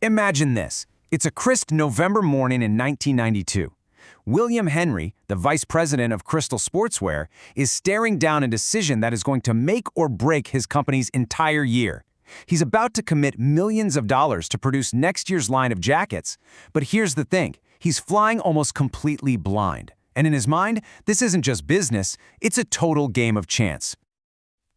Imagine this. It's a crisp November morning in 1992. William Henry, the vice president of Crystal Sportswear, is staring down a decision that is going to make or break his company's entire year. He's about to commit millions of dollars to produce next year's line of jackets. But here's the thing, he's flying almost completely blind. And in his mind, this isn't just business, it's a total game of chance.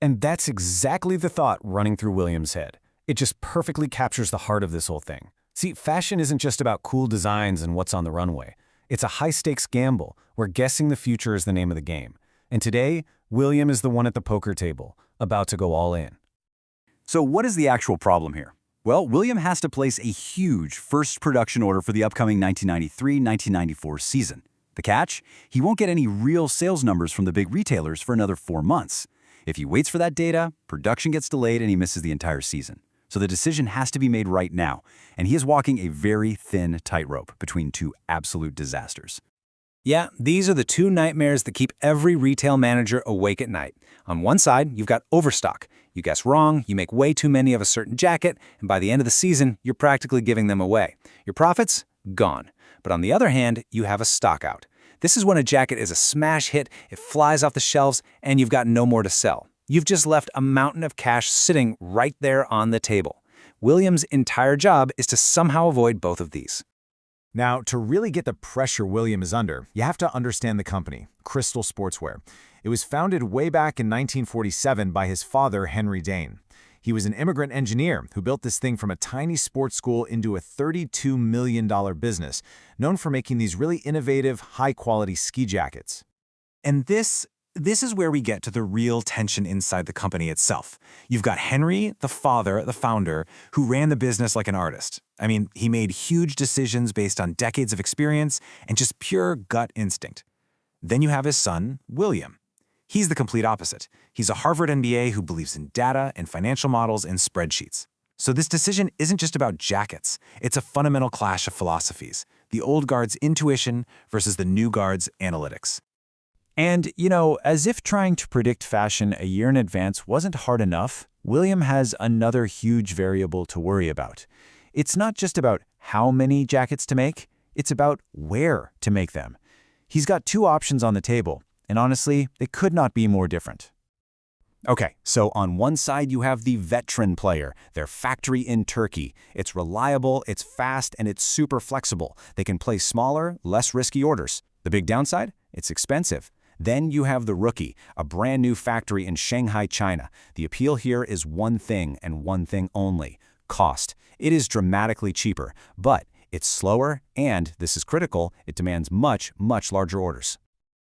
And that's exactly the thought running through William's head. It just perfectly captures the heart of this whole thing. See, fashion isn't just about cool designs and what's on the runway. It's a high-stakes gamble where guessing the future is the name of the game. And today, William is the one at the poker table, about to go all in. So what is the actual problem here? Well, William has to place a huge first production order for the upcoming 1993-1994 season. The catch? He won't get any real sales numbers from the big retailers for another 4 months. If he waits for that data, production gets delayed and he misses the entire season. So the decision has to be made right now, and he is walking a very thin tightrope between two absolute disasters. Yeah, these are the two nightmares that keep every retail manager awake at night. On one side, you've got overstock. You guess wrong, you make way too many of a certain jacket, and by the end of the season, you're practically giving them away. Your profits? Gone. But on the other hand, you have a stock out. This is when a jacket is a smash hit, it flies off the shelves, and you've got no more to sell. You've just left a mountain of cash sitting right there on the table. William's entire job is to somehow avoid both of these. Now, to really get the pressure William is under, you have to understand the company, Crystal Sportswear. It was founded way back in 1947 by his father, Henry Dane. He was an immigrant engineer who built this thing from a tiny sports school into a $32 million business, known for making these really innovative, high-quality ski jackets. And this is where we get to the real tension inside the company itself. You've got Henry, the father, the founder, who ran the business like an artist. I mean, he made huge decisions based on decades of experience and just pure gut instinct. Then you have his son, William. He's the complete opposite. He's a Harvard MBA who believes in data and financial models and spreadsheets. So this decision isn't just about jackets. It's a fundamental clash of philosophies. The old guard's intuition versus the new guard's analytics. And, as if trying to predict fashion a year in advance wasn't hard enough, William has another huge variable to worry about. It's not just about how many jackets to make, it's about where to make them. He's got two options on the table, and honestly, they could not be more different. Okay, so on one side you have the veteran player, their factory in Turkey. It's reliable, it's fast, and it's super flexible. They can place smaller, less risky orders. The big downside? It's expensive. Then you have the rookie, a brand new factory in Shanghai, China. The appeal here is one thing and one thing only: cost. It is dramatically cheaper, but it's slower and, this is critical, it demands much, much larger orders.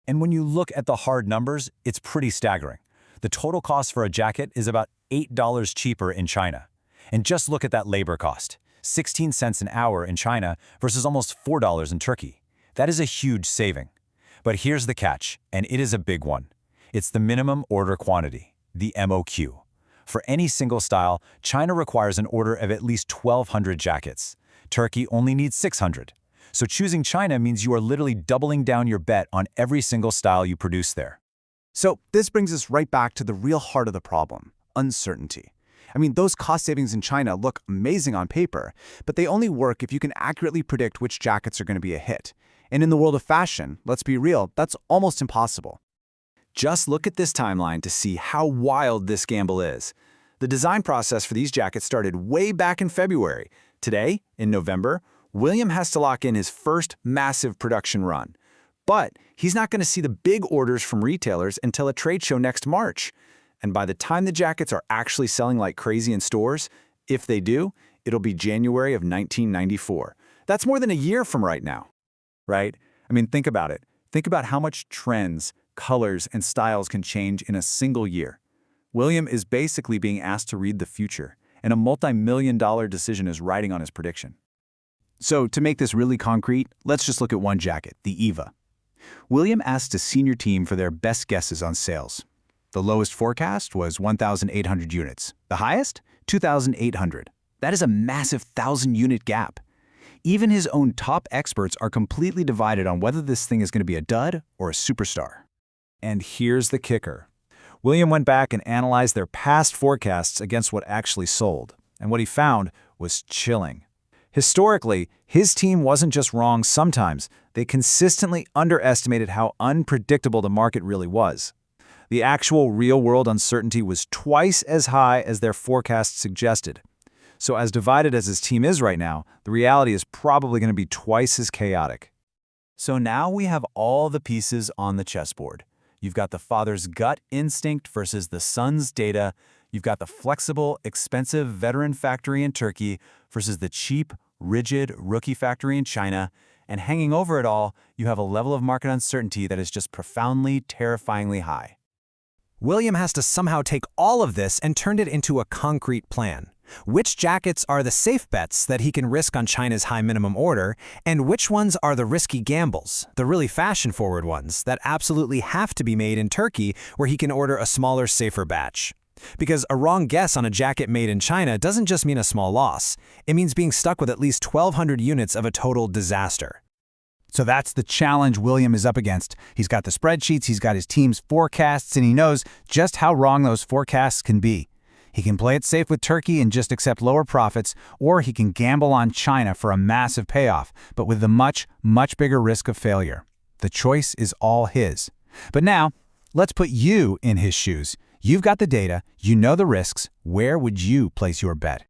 And when you look at the hard numbers, it's pretty staggering. The total cost for a jacket is about $8 cheaper in China. And just look at that labor cost, 16 cents an hour in China versus almost $4 in Turkey. That is a huge saving. But here's the catch, and it is a big one. It's the minimum order quantity, the MOQ. For any single style, China requires an order of at least 1,200 jackets. Turkey only needs 600. So choosing China means you are literally doubling down your bet on every single style you produce there. So this brings us right back to the real heart of the problem: uncertainty. I mean, those cost savings in China look amazing on paper, but they only work if you can accurately predict which jackets are going to be a hit. And in the world of fashion, let's be real, that's almost impossible. Just look at this timeline to see how wild this gamble is. The design process for these jackets started way back in February. Today, in November, William has to lock in his first massive production run. But he's not going to see the big orders from retailers until a trade show next March. And by the time the jackets are actually selling like crazy in stores, if they do, it'll be January of 1994. That's more than a year from right now. Right? I mean, think about it. Think about how much trends, colors, and styles can change in a single year. William is basically being asked to read the future, and a multi-million-dollar decision is riding on his prediction. So to make this really concrete, let's just look at one jacket, the Eva. William asked a senior team for their best guesses on sales. The lowest forecast was 1,800 units. The highest? 2,800. That is a massive 1,000-unit gap. Even his own top experts are completely divided on whether this thing is going to be a dud or a superstar. And here's the kicker. William went back and analyzed their past forecasts against what actually sold. And what he found was chilling. Historically, his team wasn't just wrong sometimes, they consistently underestimated how unpredictable the market really was. The actual real-world uncertainty was twice as high as their forecasts suggested. So as divided as his team is right now, the reality is probably going to be twice as chaotic. So now we have all the pieces on the chessboard. You've got the father's gut instinct versus the son's data. You've got the flexible, expensive veteran factory in Turkey versus the cheap, rigid rookie factory in China. And hanging over it all, you have a level of market uncertainty that is just profoundly, terrifyingly high. William has to somehow take all of this and turn it into a concrete plan. Which jackets are the safe bets that he can risk on China's high minimum order, and which ones are the risky gambles, the really fashion-forward ones that absolutely have to be made in Turkey where he can order a smaller, safer batch? Because a wrong guess on a jacket made in China doesn't just mean a small loss. It means being stuck with at least 1,200 units of a total disaster. So that's the challenge William is up against. He's got the spreadsheets, he's got his team's forecasts, and he knows just how wrong those forecasts can be. He can play it safe with Turkey and just accept lower profits, or he can gamble on China for a massive payoff, but with the much, much bigger risk of failure. The choice is all his. But now, let's put you in his shoes. You've got the data, you know the risks. Where would you place your bet?